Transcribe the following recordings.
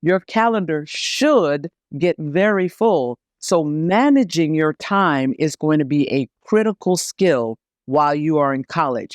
Your calendar should get very full. So managing your time is going to be a critical skill while you are in college.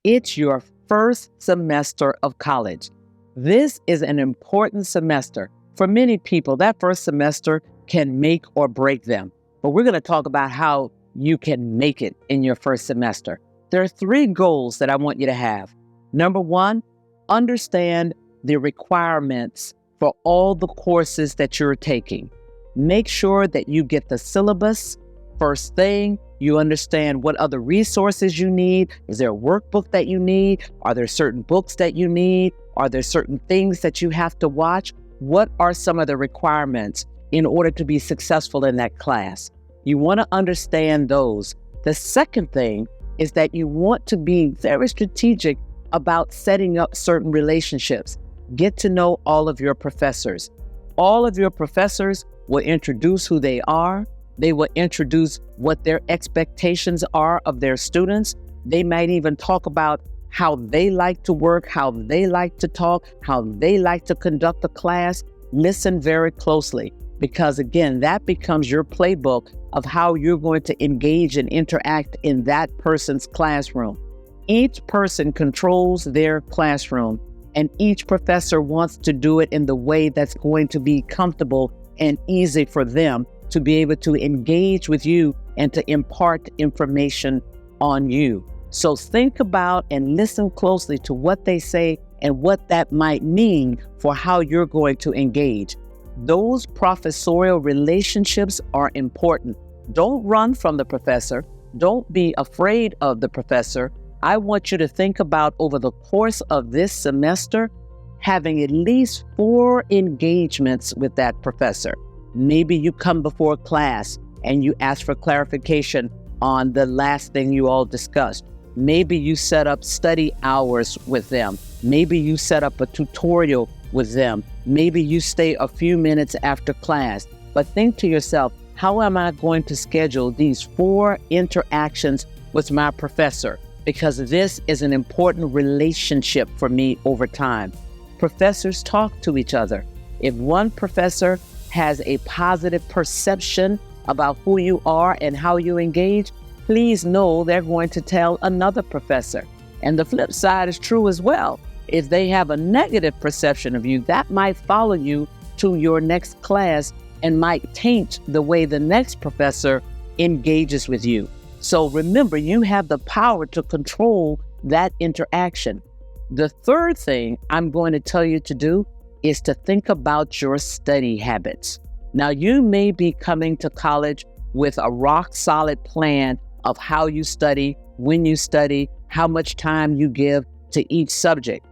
It's your first semester of college. This is an important semester. For many people, that first semester can make or break them. But we're going to talk about how you can make it in your first semester. There are 3 goals that I want you to have. Number 1, understand the requirements for all the courses that you're taking. Make sure that you get the syllabus first thing. You understand what other resources you need. Is there a workbook that you need? Are there certain books that you need? Are there certain things that you have to watch? What are some of the requirements in order to be successful in that class? You want to understand those. The second thing is that you want to be very strategic about setting up certain relationships. Get to know all of your professors. All of your professors will introduce who they are. They will introduce what their expectations are of their students. They might even talk about how they like to work, how they like to talk, how they like to conduct the class. Listen very closely, because again, that becomes your playbook of how you're going to engage and interact in that person's classroom. Each person controls their classroom, and each professor wants to do it in the way that's going to be comfortable and easy for them to be able to engage with you and to impart information on you. So think about and listen closely to what they say and what that might mean for how you're going to engage. Those professorial relationships are important. Don't run from the professor. Don't be afraid of the professor. I want you to think about, over the course of this semester, having at least 4 engagements with that professor. Maybe you come before class and you ask for clarification on the last thing you all discussed. Maybe you set up study hours with them. Maybe you set up a tutorial with them. Maybe you stay a few minutes after class. But think to yourself, how am I going to schedule these 4 interactions with my professor? Because this is an important relationship for me over time. Professors talk to each other. If one professor has a positive perception about who you are and how you engage, please know they're going to tell another professor. And the flip side is true as well. If they have a negative perception of you, that might follow you to your next class and might taint the way the next professor engages with you. So remember, you have the power to control that interaction. The third thing I'm going to tell you to do is to think about your study habits. Now, you may be coming to college with a rock solid plan of how you study, when you study, how much time you give to each subject.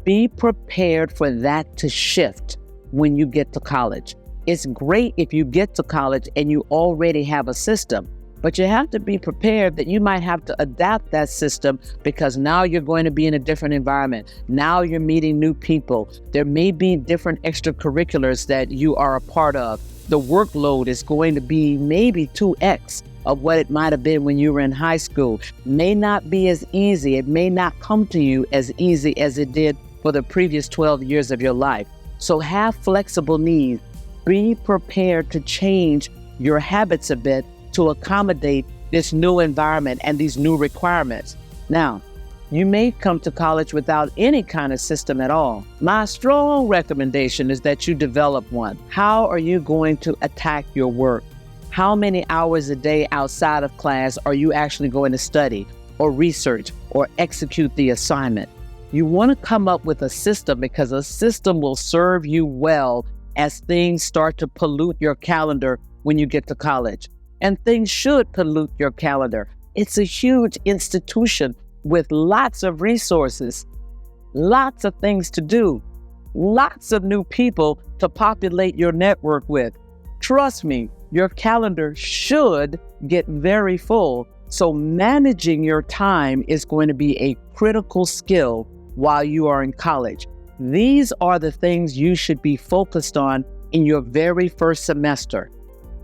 Be prepared for that to shift when you get to college. It's great if you get to college and you already have a system, but you have to be prepared that you might have to adapt that system, because now you're going to be in a different environment. Now you're meeting new people. There may be different extracurriculars that you are a part of. The workload is going to be maybe 2x of what it might have been when you were in high school. May not be as easy. It may not come to you as easy as it did for the previous 12 years of your life. So have flexible needs. Be prepared to change your habits a bit to accommodate this new environment and these new requirements. Now, you may come to college without any kind of system at all. My strong recommendation is that you develop one. How are you going to attack your work? How many hours a day outside of class are you actually going to study or research or execute the assignment? You want to come up with a system, because a system will serve you well as things start to pollute your calendar when you get to college. And things should pollute your calendar. It's a huge institution with lots of resources, lots of things to do, lots of new people to populate your network with. Trust me, your calendar should get very full. So managing your time is going to be a critical skill while you are in college. These are the things you should be focused on in your very first semester.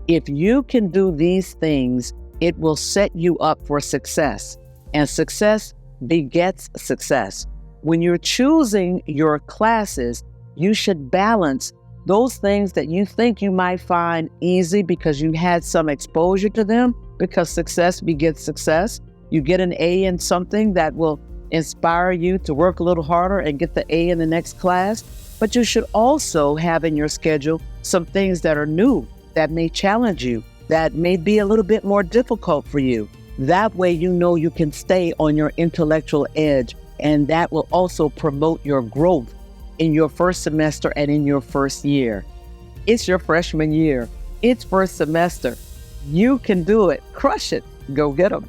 If you can do these things It will set you up for success, and success begets success. When you're choosing your classes, you should balance those things that you think you might find easy because you had some exposure to them, because success begets success. You get an A in something that will inspire you to work a little harder and get the A in the next class. But you should also have in your schedule some things that are new, that may challenge you, that may be a little bit more difficult for you. That way you know you can stay on your intellectual edge, and that will also promote your growth in your first semester and in your first year. It's your freshman year. It's first semester. You can do it. Crush it. Go get them.